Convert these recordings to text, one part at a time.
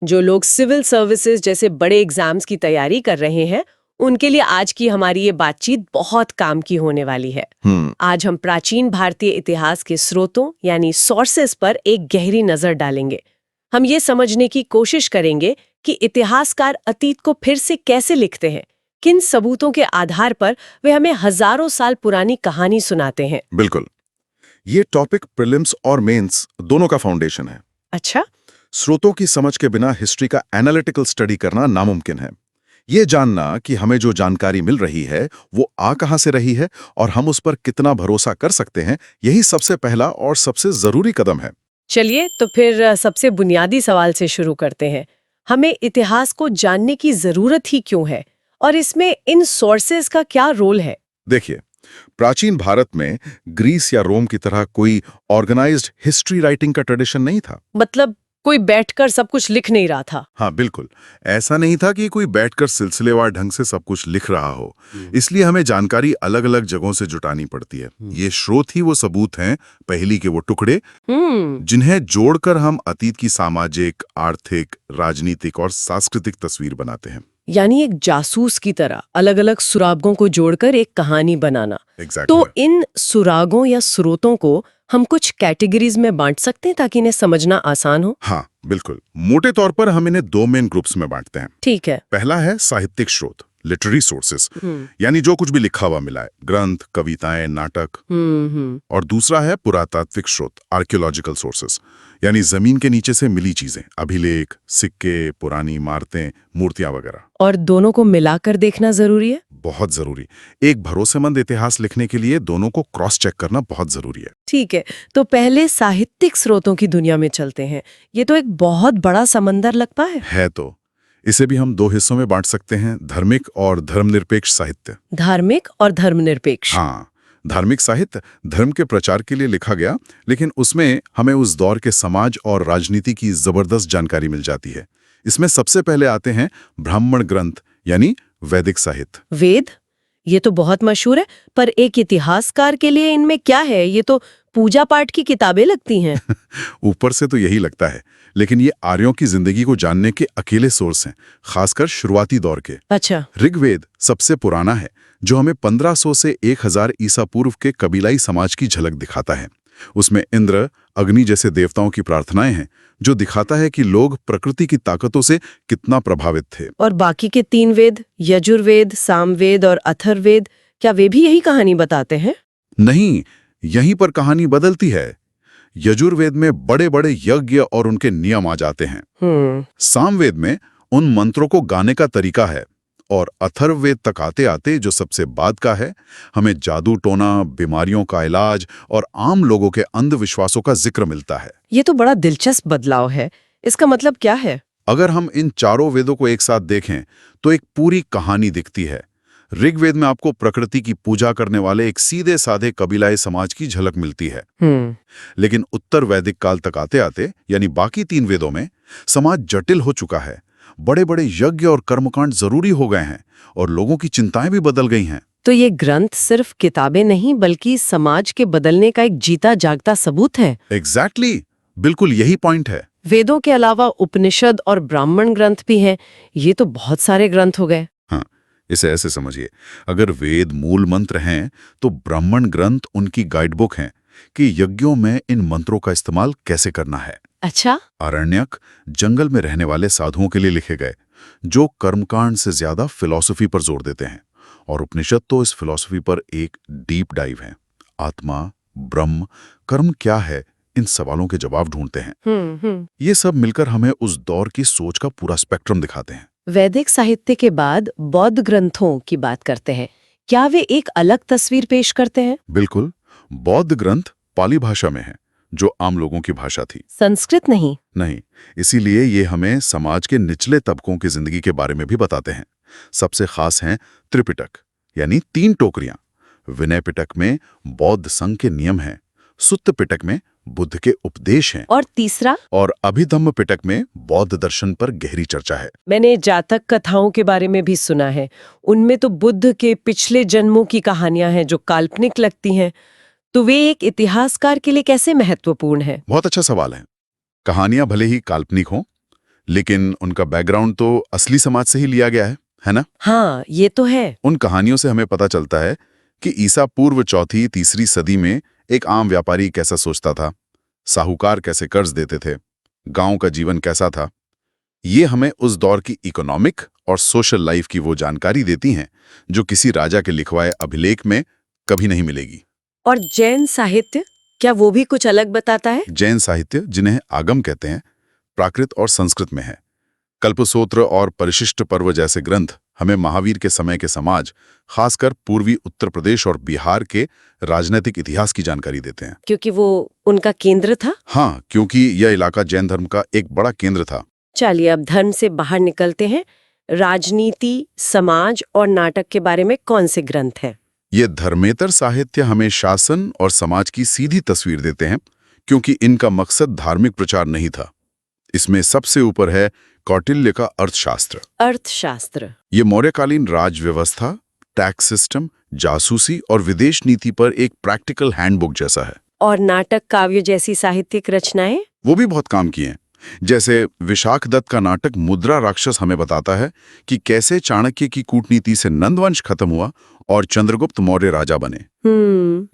जो लोग civil services जैसे बड़े एग्जाम्स की तैयारी कर रहे हैं, उनके लिए आज की हमारी ये बातचीत बहुत काम की होने वाली है। आज हम प्राचीन भारतीय इतिहास के स्रोतों यानी सोर्सेस पर एक गहरी नजर डालेंगे। हम ये समझने की कोशिश करेंगे कि इतिहासकार अतीत को फिर से कैसे लिखते हैं, किन सबूतों के आधार पर वे हमें हजारों साल पुरानी कहानी सुनाते हैं। बिल्कुल। ये टॉपिक प्रीलिम्स और मेंस दोनों का फाउंडेशन है। अच्छा, स्रोतों की समझ के बिना हिस्ट्री का एनालिटिकल स्टडी करना नामुमकिन है। ये जानना कि हमें जो जानकारी मिल रही है वो आ कहां से रही है और हम उस पर कितना भरोसा कर सकते हैं, यही सबसे पहला और सबसे जरूरी कदम है। चलिए तो फिर सबसे बुनियादी सवाल से शुरू करते हैं। हमें इतिहास को जानने की जरूरत ही क्यों है और इसमें इन सोर्सेज का क्या रोल है? देखिए, प्राचीन भारत में ग्रीस या रोम की तरह कोई ऑर्गेनाइज्ड हिस्ट्री राइटिंग का ट्रेडिशन नहीं था। मतलब कोई बैठकर सब कुछ लिख नहीं रहा था। हाँ बिल्कुल, ऐसा नहीं था कि कोई बैठकर सिलसिलेवार ढंग से सब कुछ लिख रहा हो। इसलिए हमें जानकारी अलग अलग जगहों से जुटानी पड़ती है। ये स्रोत ही वो सबूत हैं, पहेली के वो टुकड़े जिन्हें जोड़कर हम अतीत की सामाजिक, आर्थिक, राजनीतिक और सांस्कृतिक तस्वीर बनाते हैं। यानी एक जासूस की तरह अलग अलग सुरागों को जोड़कर एक कहानी बनाना। Exactly. तो इन सुरागों या स्रोतों को हम कुछ कैटेगरीज में बांट सकते हैं ताकि इन्हें समझना आसान हो। हाँ बिल्कुल, मोटे तौर पर हम इन्हें दो मेन ग्रुप्स में बांटते हैं। ठीक है। पहला है साहित्यिक स्रोत, लिटरेरी सोर्सेस, यानी जो कुछ भी लिखा हुआ मिला है, ग्रंथ, कविताएं, नाटक। और दूसरा है पुरातात्विक स्रोत, आर्कियोलॉजिकल सोर्सेस, यानी जमीन के नीचे से मिली चीजें, अभिलेख, सिक्के, पुरानी इमारतें, मूर्तियां वगैरह। और दोनों को मिलाकर देखना जरूरी है? बहुत जरूरी। एक भरोसेमंद इतिहास लिखने के लिए दोनों को क्रॉस चेक करना बहुत जरूरी है। ठीक है, तो पहले साहित्यिक स्रोतों की दुनिया में चलते हैं। ये तो एक बहुत बड़ा समंदर लगता है। तो इसे भी हम दो हिस्सों में बांट सकते हैं, धार्मिक और धर्मनिरपेक्ष साहित्य। धार्मिक और धर्मनिरपेक्ष। हाँ, धार्मिक साहित्य धर्म के प्रचार के लिए लिखा गया, लेकिन उसमें हमें उस दौर के समाज और राजनीति की जबरदस्त जानकारी मिल जाती है। इसमें सबसे पहले आते हैं ब्राह्मण ग्रंथ यानी वैदिक साहित्य। वेद, ये तो बहुत मशहूर है, पर एक इतिहासकार के लिए इनमें क्या है? ये तो पूजा पाठ की किताबें लगती हैं। ऊपर से तो यही लगता है, लेकिन ये आर्यों की जिंदगी को जानने के अकेले सोर्स हैं, खासकर शुरुआती दौर के। अच्छा। ऋग्वेद सबसे पुराना है, जो हमें 1500 से 1000 ईसा पूर्व के कबीलाई समाज की झलक दिखाता है। उसमें इंद्र, अग्नि जैसे देवताओं की प्रार्थनाएं हैं, जो दिखाता है कि लोग प्रकृति की ताकतों से कितना प्रभावित थे। और बाकी के 3 वेद, यजुर्वेद, सामवेद और अथर्ववेद, क्या वे भी यही कहानी बताते हैं? नहीं, यहीं पर कहानी बदलती है। यजुर्वेद में बड़े बड़े यज्ञ और उनके नियम आ जाते हैं। सामवेद में उन मंत्रों को गाने का तरीका है, और अथर्ववेद तक आते आते, जो सबसे बाद का है, हमें जादू टोना, बीमारियों का इलाज और आम लोगों के अंधविश्वासों का जिक्र मिलता है। ये तो बड़ा दिलचस्प बदलाव है। इसका मतलब क्या है? अगर हम इन चारों वेदों को एक साथ देखें तो एक पूरी कहानी दिखती है। ऋग्वेद में आपको प्रकृति की पूजा करने वाले एक सीधे साधे कबीलाई समाज की झलक मिलती है। लेकिन उत्तर वैदिक काल तक आते आते, यानी बाकी 3 वेदों में, समाज जटिल हो चुका है। बड़े बड़े यज्ञ और कर्मकांड जरूरी हो गए हैं और लोगों की चिंताएं भी बदल गई हैं। तो ये ग्रंथ सिर्फ किताबें नहीं, बल्कि समाज के बदलने का एक जीता जागता सबूत है। एग्जैक्टली, बिल्कुल यही पॉइंट है। वेदों के अलावा उपनिषद और ब्राह्मण ग्रंथ भी हैं। ये तो बहुत सारे ग्रंथ हो गए। हाँ, इसे ऐसे समझिए, अगर वेद मूल मंत्र हैं तो ब्राह्मण ग्रंथ उनकी गाइडबुक हैं कि यज्ञों में इन मंत्रों का इस्तेमाल कैसे करना है। अच्छा। आरण्यक जंगल में रहने वाले साधुओं के लिए लिखे गए, जो कर्मकांड से ज्यादा फिलॉसफी पर जोर देते हैं। और उपनिषद तो इस फिलॉसफी पर एक डीप डाइव है। आत्मा, ब्रह्म, कर्म क्या है, इन सवालों के जवाब ढूंढते हैं। ये सब मिलकर हमें उस दौर की सोच का पूरा स्पेक्ट्रम दिखाते हैं। वैदिक साहित्य के बाद बौद्ध ग्रंथों की बात करते हैं। क्या वे एक अलग तस्वीर पेश करते हैं? बिल्कुल, बौद्ध ग्रंथ पाली भाषा में है, जो आम लोगों की भाषा थी, संस्कृत नहीं। नहीं। इसीलिए ये हमें समाज के निचले तबकों की जिंदगी के बारे में भी बताते हैं। सबसे खास हैं त्रिपिटक, यानी 3 टोकरियां। विनय पिटक में बौद्ध संघ के नियम हैं, सुत्त पिटक में बुद्ध के उपदेश हैं, और तीसरा? और अभिधम्म पिटक में बौद्ध दर्शन पर गहरी चर्चा है। मैंने जातक कथाओं के बारे में भी सुना है। उनमें तो बुद्ध के पिछले जन्मों की कहानियां हैं जो काल्पनिक लगती हैं। तो वे एक इतिहासकार के लिए कैसे महत्वपूर्ण है? बहुत अच्छा सवाल है। कहानियां भले ही काल्पनिक हों, लेकिन उनका बैकग्राउंड तो असली समाज से ही लिया गया है ना? हाँ, ये तो है। उन कहानियों से हमें पता चलता है कि ईसा पूर्व चौथी तीसरी सदी में एक आम व्यापारी कैसा सोचता था, साहूकार कैसे कर्ज देते थे, गांव का जीवन कैसा था। ये हमें उस दौर की इकोनॉमिक और सोशल लाइफ की वो जानकारी देती हैं जो किसी राजा के लिखवाए अभिलेख में कभी नहीं मिलेगी। और जैन साहित्य, क्या वो भी कुछ अलग बताता है? जैन साहित्य, जिन्हें आगम कहते हैं, प्राकृत और संस्कृत में है। कल्पसूत्र और परिशिष्ट पर्व जैसे ग्रंथ हमें महावीर के समय के समाज, खासकर पूर्वी उत्तर प्रदेश और बिहार के राजनीतिक इतिहास की जानकारी देते हैं। क्योंकि वो उनका केंद्र था? हाँ, क्योंकि यह इलाका जैन धर्म का एक बड़ा केंद्र था। चलिए अब धर्म से बाहर निकलते हैं। राजनीति, समाज और नाटक के बारे में कौन से ग्रंथ हैं? ये धर्मेतर साहित्य हमें शासन और समाज की सीधी तस्वीर देते हैं, क्योंकि इनका मकसद धार्मिक प्रचार नहीं था। इसमें सबसे ऊपर है कौटिल्य का अर्थशास्त्र। अर्थशास्त्र ये मौर्यकालीन राज व्यवस्था, टैक्स सिस्टम, जासूसी और विदेश नीति पर एक प्रैक्टिकल हैंडबुक जैसा है। और नाटक, काव्य जैसी साहित्यिक रचनाएं? वो भी बहुत काम किए हैं। जैसे विशाख दत्त का नाटक मुद्रा राक्षस हमें बताता है कि कैसे चाणक्य की कूटनीति से नंदवंश खत्म हुआ और चंद्रगुप्त मौर्य राजा बने।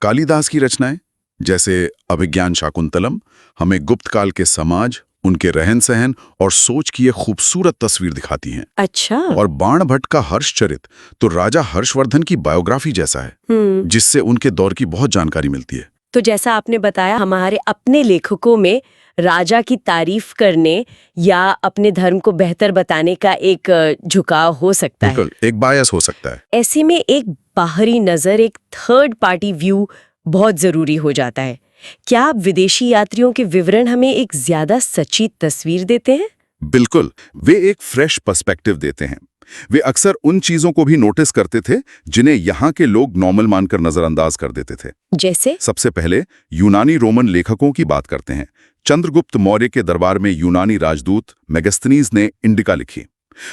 कालिदास की रचनाएं जैसे अभिज्ञान शाकुंतलम हमें गुप्त काल के समाज, उनके रहन सहन और सोच की एक खूबसूरत तस्वीर दिखाती हैं। अच्छा। और बाण भट्ट का हर्षचरित तो राजा हर्षवर्धन की बायोग्राफी जैसा है, जिससे उनके दौर की बहुत जानकारी मिलती है। तो जैसा आपने बताया, हमारे अपने लेखकों में राजा की तारीफ करने या अपने धर्म को बेहतर बताने का एक झुकाव हो सकता है, एक बायस हो सकता है। ऐसे में एक बाहरी नजर, एक थर्ड पार्टी व्यू बहुत जरूरी हो जाता है। क्या आप विदेशी यात्रियों के विवरण हमें एक ज्यादा सच्ची तस्वीर देते हैं? बिल्कुल, वे एक फ्रेश पर्सपेक्टिव देते हैं। वे अक्सर उन चीजों को भी नोटिस करते थे जिन्हें यहाँ के लोग नॉर्मल मानकर नजरअंदाज कर देते थे। जैसे? सबसे पहले यूनानी रोमन लेखकों की बात करते हैं। चंद्रगुप्त मौर्य के दरबार में यूनानी राजदूत मेगस्थनीज ने इंडिका लिखी।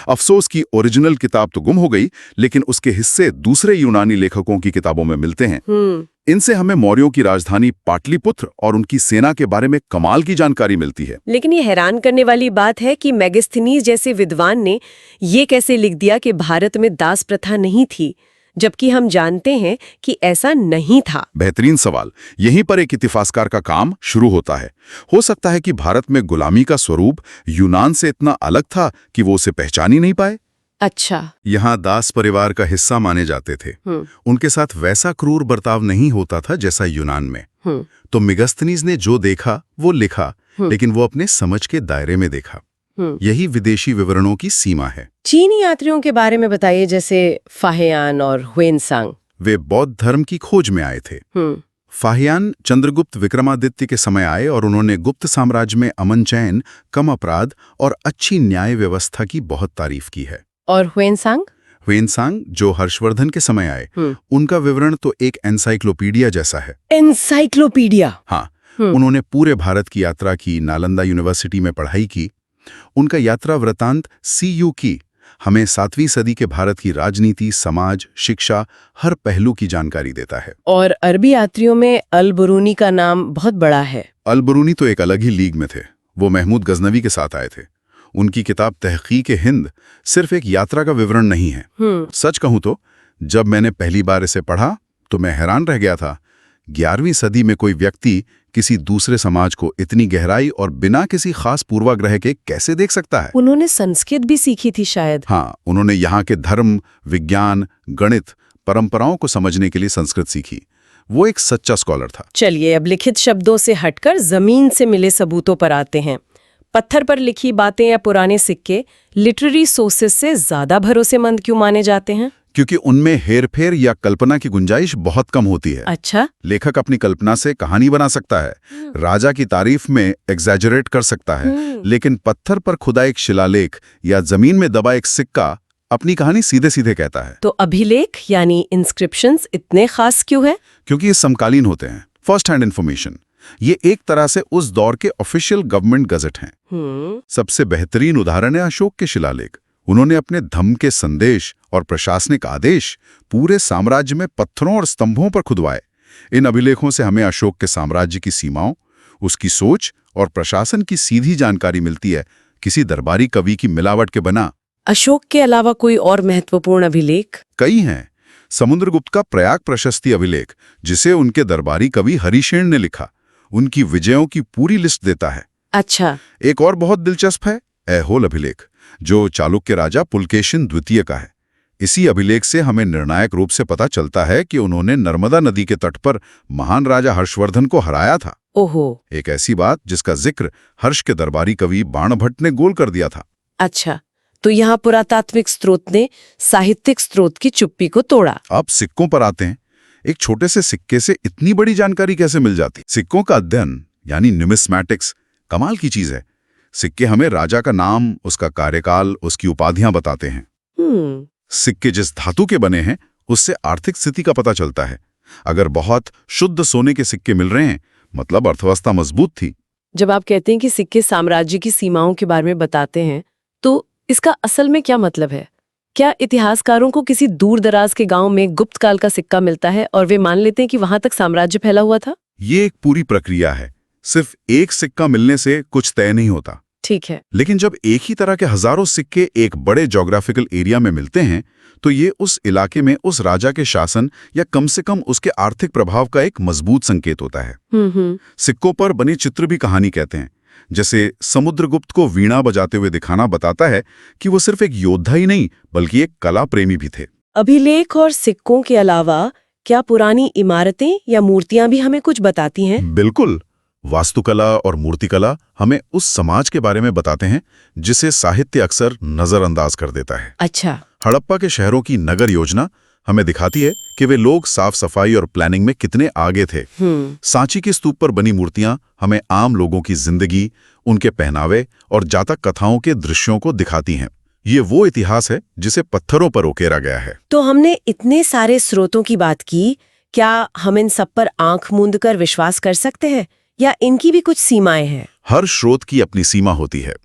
अफसोस की ओरिजिनल किताब तो गुम हो गई, लेकिन उसके हिस्से दूसरे यूनानी लेखकों की किताबों में मिलते हैं। इनसे हमें मौर्यों की राजधानी पाटलिपुत्र और उनकी सेना के बारे में कमाल की जानकारी मिलती है। लेकिन ये हैरान करने वाली बात है कि मेगस्थनीज जैसे विद्वान ने ये कैसे लिख दिया कि भारत में दास प्रथा नहीं थी, जबकि हम जानते हैं कि ऐसा नहीं था। बेहतरीन सवाल। यहीं पर एक इतिहासकार का काम शुरू होता है। हो सकता है कि भारत में गुलामी का स्वरूप यूनान से इतना अलग था कि वो उसे पहचान ही नहीं पाए। अच्छा। यहाँ दास परिवार का हिस्सा माने जाते थे। उनके साथ वैसा क्रूर बर्ताव नहीं होता था जैसा यूनान में। तो मेगस्थनीज ने जो देखा वो लिखा, लेकिन वो अपने समझ के दायरे में देखा। यही विदेशी विवरणों की सीमा है। चीनी यात्रियों के बारे में बताइए, जैसे फाहियान और हुएनसांग। वे बौद्ध धर्म की खोज में आए थे। फाहियान चंद्रगुप्त विक्रमादित्य के समय आए और उन्होंने गुप्त साम्राज्य में अमन चैन, कम अपराध और अच्छी न्याय व्यवस्था की बहुत तारीफ की है। और हुएनसांग? हुएनसांग जो हर्षवर्धन के समय आए, उनका विवरण तो एक एनसाइक्लोपीडिया जैसा है। एनसाइक्लोपीडिया? हाँ। उन्होंने पूरे भारत की यात्रा की, नालंदा यूनिवर्सिटी में पढ़ाई की। उनका यात्रा वृतांत CU की हमें 7वीं सदी के भारत की राजनीति, समाज, शिक्षा, हर पहलू की जानकारी देता है। और अरबी यात्रियों में अल-बरूनी का नाम बहुत बड़ा है। अल-बरूनी तो एक अलग ही लीग में थे। वो महमूद गजनवी के साथ आए थे। उनकी किताब तहकीक-ए-हिंद सिर्फ एक यात्रा का विवरण नहीं है। सच कहूं तो जब मैंने पहली बार इसे पढ़ा तो मैं हैरान रह गया था। 11वीं सदी में कोई व्यक्ति किसी दूसरे समाज को इतनी गहराई और बिना किसी खास पूर्वाग्रह के कैसे देख सकता है? उन्होंने संस्कृत भी सीखी थी शायद। हाँ, उन्होंने यहाँ के धर्म, विज्ञान, गणित, परंपराओं को समझने के लिए संस्कृत सीखी। वो एक सच्चा स्कॉलर था। चलिए अब लिखित शब्दों से हटकर जमीन से मिले सबूतों पर आते हैं। पत्थर पर लिखी बातें या पुराने सिक्के लिटरेरी सोर्सेस से ज्यादा भरोसेमंद क्यों माने जाते हैं? क्योंकि उनमें हेरफेर या कल्पना की गुंजाइश बहुत कम होती है। अच्छा। लेखक अपनी कल्पना से कहानी बना सकता है, राजा की तारीफ में एग्जैजरेट कर सकता है, लेकिन पत्थर पर खुदा एक शिलालेख या जमीन में दबा एक सिक्का अपनी कहानी सीधे सीधे कहता है। तो अभिलेख यानी इंस्क्रिप्शंस इतने खास क्यों है? क्योंकि ये समकालीन होते हैं, फर्स्ट हैंड इन्फॉर्मेशन। ये एक तरह से उस दौर के ऑफिशियल गवर्नमेंट गजट हैं। सबसे बेहतरीन उदाहरण है अशोक के शिलालेख। उन्होंने अपने धम्म के संदेश और प्रशासनिक आदेश पूरे साम्राज्य में पत्थरों और स्तंभों पर खुदवाए। इन अभिलेखों से हमें अशोक के साम्राज्य की सीमाओं, उसकी सोच और प्रशासन की सीधी जानकारी मिलती है किसी दरबारी कवि की मिलावट के बना। अशोक के अलावा कोई और महत्वपूर्ण अभिलेख? कई हैं। समुद्रगुप्त का प्रयाग प्रशस्ति अभिलेख, जिसे उनके दरबारी कवि हरिशेन ने लिखा, उनकी विजयों की पूरी लिस्ट देता है। अच्छा। एक और बहुत दिलचस्प है ऐहोल अभिलेख, जो चालुक्य राजा पुलकेशिन द्वितीय का है। इसी अभिलेख से हमें निर्णायक रूप से पता चलता है कि उन्होंने नर्मदा नदी के तट पर महान राजा हर्षवर्धन को हराया था। ओहो। एक ऐसी बात जिसका जिक्र हर्ष के दरबारी कवि बाणभट्ट ने गोल कर दिया था। अच्छा, तो यहाँ पुरातात्विक स्रोत ने साहित्यिक स्रोत की चुप्पी को तोड़ा। अब सिक्कों पर आते हैं। एक छोटे से सिक्के से इतनी बड़ी जानकारी कैसे मिल जाती? सिक्कों का अध्ययन यानी न्यूमिस्मैटिक्स कमाल की चीज है। सिक्के हमें राजा का नाम, उसका कार्यकाल, उसकी उपाधियां बताते हैं। सिक्के जिस धातु के बने हैं उससे आर्थिक स्थिति का पता चलता है। अगर बहुत शुद्ध सोने के सिक्के मिल रहे हैं, मतलब अर्थव्यवस्था मजबूत थी। जब आप कहते हैं कि सिक्के साम्राज्य की सीमाओं के बारे में बताते हैं, तो इसका असल में क्या मतलब है? क्या इतिहासकारों को किसी दूर दराज के गांव में गुप्त काल का सिक्का मिलता है और वे मान लेते हैं कि वहां तक साम्राज्य फैला हुआ था? ये एक पूरी प्रक्रिया है। सिर्फ एक सिक्का मिलने से कुछ तय नहीं होता। ठीक है। लेकिन जब एक ही तरह के हजारों सिक्के एक बड़े ज्योग्राफिकल एरिया में मिलते हैं, तो ये उस इलाके में उस राजा के शासन या कम से कम उसके आर्थिक प्रभाव का एक मजबूत संकेत होता है। सिक्कों पर बने चित्र भी कहानी कहते हैं। जैसे समुद्रगुप्त को वीणा बजाते हुए दिखाना बताता है कि वो सिर्फ एक योद्धा ही नहीं बल्कि एक कला प्रेमी भी थे। अभिलेख और सिक्कों के अलावा क्या पुरानी इमारतें या मूर्तियां भी हमें कुछ बताती हैं? बिल्कुल। वास्तुकला और मूर्तिकला हमें उस समाज के बारे में बताते हैं जिसे साहित्य अक्सर नजरअंदाज कर देता है। अच्छा। हड़प्पा के शहरों की नगर योजना हमें दिखाती है कि वे लोग साफ सफाई और प्लानिंग में कितने आगे थे। सांची के स्तूप पर बनी मूर्तियां हमें आम लोगों की जिंदगी, उनके पहनावे और जातक कथाओं के दृश्यों को दिखाती हैं। ये वो इतिहास है जिसे पत्थरों पर उकेरा गया है। तो हमने इतने सारे स्रोतों की बात की, क्या हम इन सब पर आंख मूंद कर विश्वास कर सकते हैं या इनकी भी कुछ सीमाएं हैं? हर स्रोत की अपनी सीमा होती है।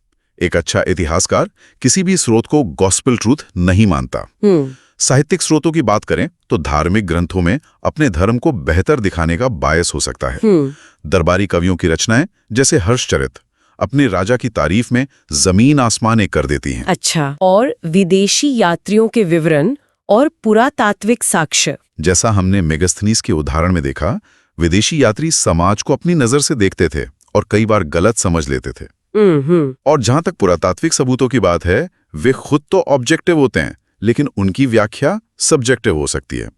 एक अच्छा इतिहासकार किसी भी स्रोत को गॉस्पेल ट्रूथ नहीं मानता। साहित्यिक स्रोतों की बात करें तो धार्मिक ग्रंथों में अपने धर्म को बेहतर दिखाने का बायस हो सकता है। दरबारी कवियों की रचनाएं जैसे हर्षचरित अपने राजा की तारीफ में जमीन आसमान एक कर देती हैं। अच्छा। और विदेशी यात्रियों के विवरण और पुरातात्विक साक्ष्य, जैसा हमने मेगास्थनीज के उदाहरण में देखा, विदेशी यात्री समाज को अपनी नजर से देखते थे और कई बार गलत समझ लेते थे। और जहां तक पुरातात्विक सबूतों की बात है, वे खुद तो ऑब्जेक्टिव होते हैं लेकिन उनकी व्याख्या सब्जेक्टिव हो सकती है।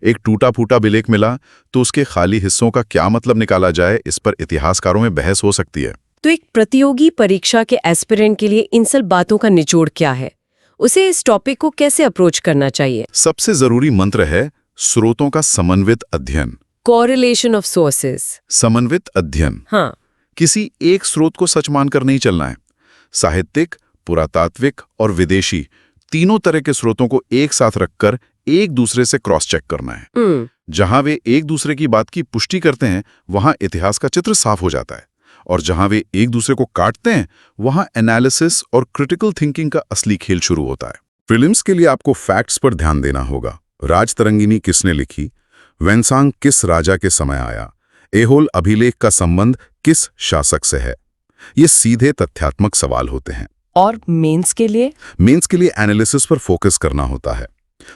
एक टूटा फूटा अभिलेख मिला तो उसके खाली हिस्सों का क्या मतलब निकाला जाए, इस पर इतिहासकारों में बहस हो सकती है। तो एक प्रतियोगी परीक्षा के एस्पिरेंट के लिए इन सब बातों का निचोड़ क्या है? उसे इस टॉपिक को कैसे अप्रोच करना चाहिए? सबसे जरूरी मंत्र है स्रोतों का समन्वित अध्ययन। Correlation of sources. समन्वित अध्ययन। हाँ। किसी एक स्रोत को सच मानकर नहीं चलना है। साहित्यिक, पुरातात्विक और विदेशी तीनों तरह के स्रोतों को एक साथ रखकर एक दूसरे से क्रॉस चेक करना है। जहां वे एक दूसरे की बात की पुष्टि करते हैं, वहां इतिहास का चित्र साफ हो जाता है, और जहां वे एक दूसरे को काटते हैं, वहां एनालिसिस और क्रिटिकल थिंकिंग का असली खेल शुरू होता है। प्रीलिम्स के लिए आपको फैक्ट्स पर ध्यान देना होगा। राजतरंगिनी किसने लिखी? वेनसांग किस राजा के समय आया? ऐहोल अभिलेख का संबंध किस शासक से है? ये सीधे तथ्यात्मक सवाल होते हैं। और मेंस के लिए एनालिसिस पर फोकस करना होता है।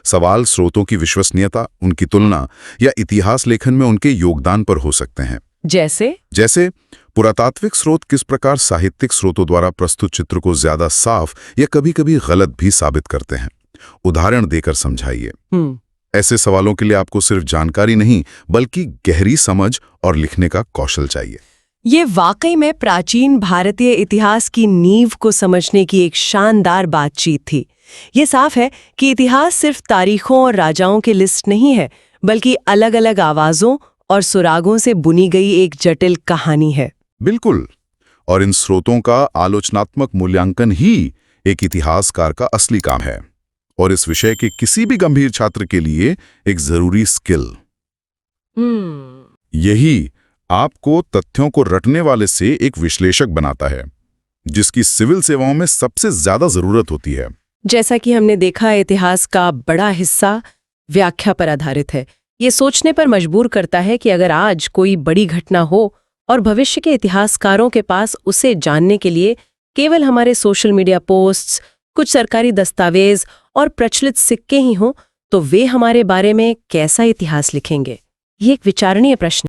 सवाल स्रोतों की विश्वसनीयता, उनकी तुलना या इतिहास लेखन में उनके योगदान पर हो सकते हैं। जैसे पुरातात्विक स्रोत किस प्रकार साहित्यिक स्रोतों द्वारा प्रस्तुत चित्र को ज्यादा साफ या कभी-कभी गलत भी साबित करते हैं। उदाहरण देकर समझाइए। ऐसे सवालों के लिए आपको सिर्फ जानकारी नहीं बल्कि गहरी समझ और लिखने का कौशल चाहिए। ये वाकई में प्राचीन भारतीय इतिहास की नींव को समझने की एक शानदार बातचीत थी। ये साफ है कि इतिहास सिर्फ तारीखों और राजाओं की लिस्ट नहीं है, बल्कि अलग-अलग आवाजों और सुरागों से बुनी गई एक जटिल कहानी है। बिल्कुल। और इन स्रोतों का आलोचनात्मक मूल्यांकन ही एक इतिहासकार का असली काम है, और इस विषय के किसी भी गंभीर छात्र के लिए एक जरूरी स्किल। यही आपको तथ्यों को रटने वाले से एक विश्लेषक बनाता है, जिसकी सिविल सेवाओं में सबसे ज्यादा जरूरत होती है। जैसा कि हमने देखा, इतिहास का बड़ा हिस्सा व्याख्या पर आधारित है। ये सोचने पर मजबूर करता है कि अगर आज कोई बड़ी घटना हो और भविष्य के इतिहासकारों के पास उसे जानने के लिए केवल हमारे सोशल मीडिया पोस्ट्स, कुछ सरकारी दस्तावेज और प्रचलित सिक्के ही हों, तो वे हमारे बारे में कैसा इतिहास लिखेंगे? ये एक विचारणीय प्रश्न